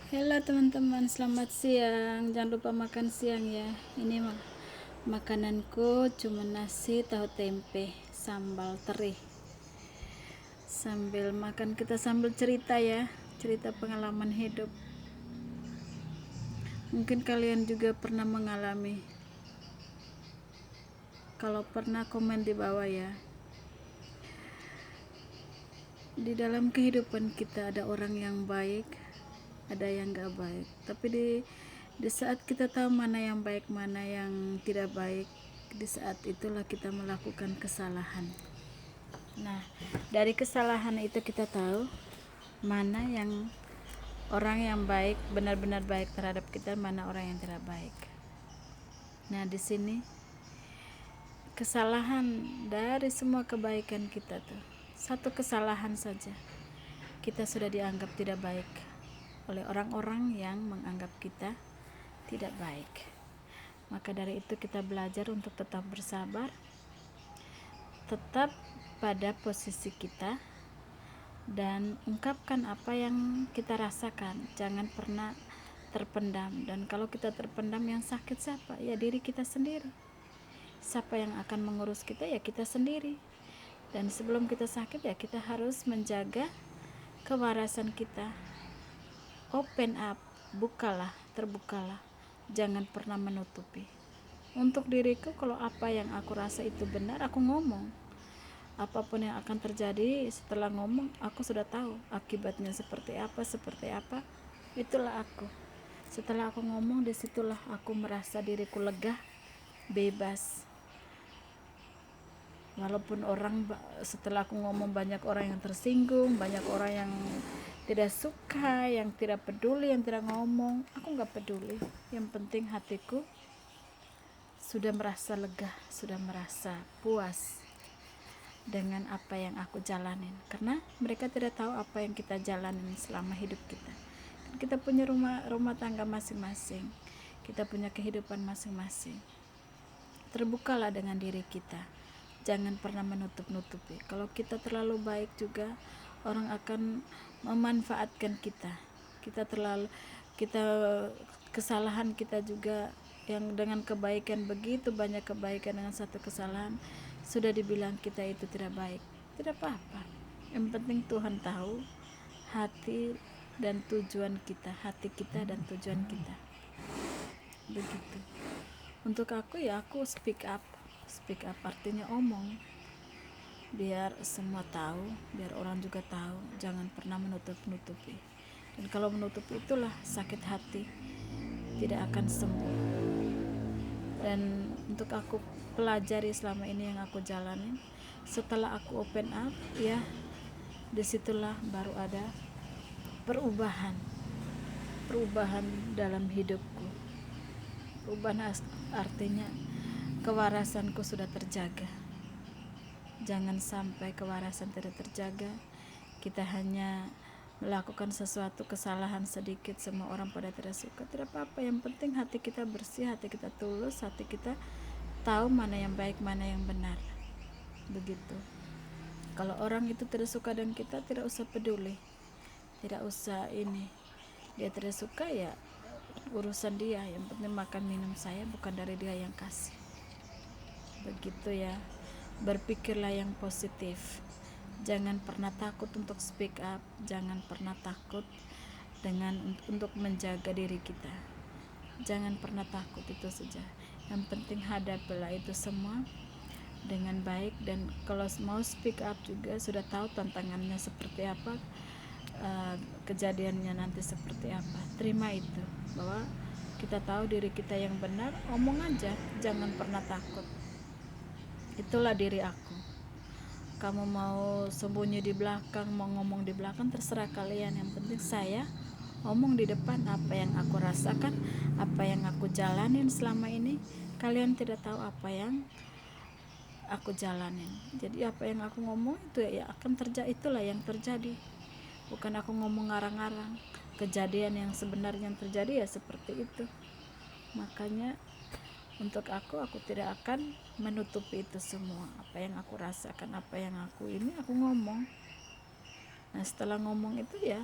Halo teman-teman, selamat siang. Jangan lupa makan siang ya. Ini makananku cuma nasi, tahu tempe, sambal teri. Sambil makan kita sambil cerita ya, cerita pengalaman hidup. Mungkin kalian juga pernah mengalami. Kalau pernah, komen di bawah ya. Di dalam kehidupan kita ada orang yang baik, ada yang gak baik. Tapi di saat kita tahu mana yang baik, mana yang tidak baik, di saat itulah kita melakukan kesalahan. Nah, dari kesalahan itu kita tahu mana yang orang yang baik, benar-benar baik terhadap kita, mana orang yang tidak baik. Nah, di sini kesalahan dari semua kebaikan kita tuh, satu kesalahan saja kita sudah dianggap tidak baik oleh orang-orang yang menganggap kita tidak baik. Maka dari itu kita belajar untuk tetap bersabar, tetap pada posisi kita, dan ungkapkan apa yang kita rasakan. Jangan pernah terpendam. Dan kalau kita terpendam, yang sakit siapa? Ya diri kita sendiri. Siapa yang akan mengurus kita? Ya kita sendiri. Dan sebelum kita sakit, ya kita harus menjaga kewarasan kita. Open up, terbukalah, jangan pernah menutupi. Untuk diriku, kalau apa yang aku rasa itu benar, aku ngomong. Apapun yang akan terjadi setelah ngomong, aku sudah tahu akibatnya seperti apa, itulah aku. Setelah aku ngomong, disitulah aku merasa diriku lega, bebas. Walaupun setelah aku ngomong, banyak orang yang tersinggung, banyak orang yang tidak suka, yang tidak peduli, yang tidak ngomong, aku gak peduli. Yang penting hatiku sudah merasa lega, sudah merasa puas dengan apa yang aku jalanin, karena mereka tidak tahu apa yang kita jalanin selama hidup kita. Kita punya rumah tangga masing-masing, kita punya kehidupan masing-masing. Terbukalah dengan diri kita, jangan pernah menutup-nutupi. Kalau kita terlalu baik juga, orang akan memanfaatkan kita. Kita kesalahan kita juga, yang dengan kebaikan, begitu banyak kebaikan, dengan satu kesalahan sudah dibilang kita itu tidak baik. Tidak apa-apa, yang penting Tuhan tahu hati dan tujuan kita, hati kita dan tujuan kita. Begitu. Untuk aku ya, aku speak up artinya omong, biar semua tahu, biar orang juga tahu. Jangan pernah menutup-nutupi. Dan kalau menutup, itulah sakit hati, tidak akan sembuh. Dan untuk aku pelajari selama ini yang aku jalani, setelah aku open up, ya disitulah baru ada perubahan dalam hidupku. Perubahan artinya kewarasanku sudah terjaga. Jangan sampai kewarasan tidak terjaga, kita hanya melakukan sesuatu kesalahan sedikit, semua orang pada tidak suka. Tidak apa-apa, yang penting hati kita bersih, hati kita tulus, hati kita tahu mana yang baik, mana yang benar. Begitu. Kalau orang itu tidak suka dengan kita, tidak usah peduli, tidak usah ini. Dia tidak suka, ya urusan dia, yang penting makan minum saya, bukan dari dia yang kasih. Begitu ya. Berpikirlah yang positif, jangan pernah takut untuk speak up, jangan pernah takut untuk menjaga diri kita. Jangan pernah takut, itu saja. Yang penting hadapilah itu semua dengan baik. Dan kalau mau speak up juga sudah tahu tantangannya seperti apa, kejadiannya nanti seperti apa. Terima itu, bahwa kita tahu diri kita yang benar, omong aja, jangan pernah takut. Itulah diri aku. Kamu mau sembunyi di belakang, mau ngomong di belakang, terserah kalian. Yang penting saya omong di depan apa yang aku rasakan, apa yang aku jalanin selama ini. Kalian tidak tahu apa yang aku jalanin. Jadi apa yang aku ngomong itu ya akan terjadi, itulah yang terjadi. Bukan aku ngomong ngarang-ngarang. Kejadian yang sebenarnya yang terjadi ya seperti itu. Makanya untuk aku tidak akan menutupi itu semua. Apa yang aku rasakan, apa yang aku ngomong. Nah, setelah ngomong itu ya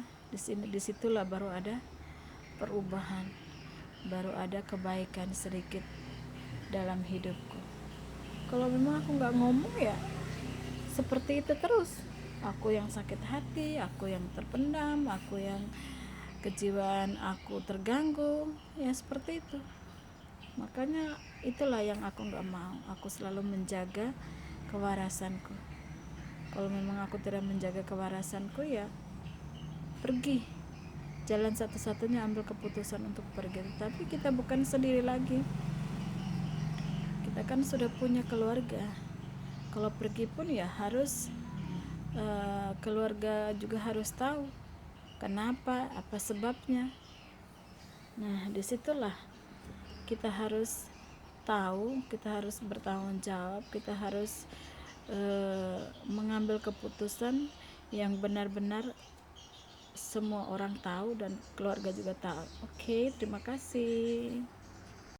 disitulah baru ada perubahan, baru ada kebaikan sedikit dalam hidupku. Kalau memang aku nggak ngomong ya seperti itu terus. Aku yang sakit hati, aku yang terpendam, aku yang kejiwaan aku terganggu, ya seperti itu. Makanya itulah yang aku nggak mau. Aku selalu menjaga kewarasanku. Kalau memang aku tidak menjaga kewarasanku, ya pergi. Jalan satu-satunya ambil keputusan untuk pergi. Tapi kita bukan sendiri lagi. Kita kan sudah punya keluarga. Kalau pergi pun ya harus keluarga juga harus tahu kenapa, apa sebabnya. Nah, disitulah kita harus tahu, kita harus bertanggung jawab, kita harus mengambil keputusan yang benar-benar semua orang tahu dan keluarga juga tahu. Oke, terima kasih.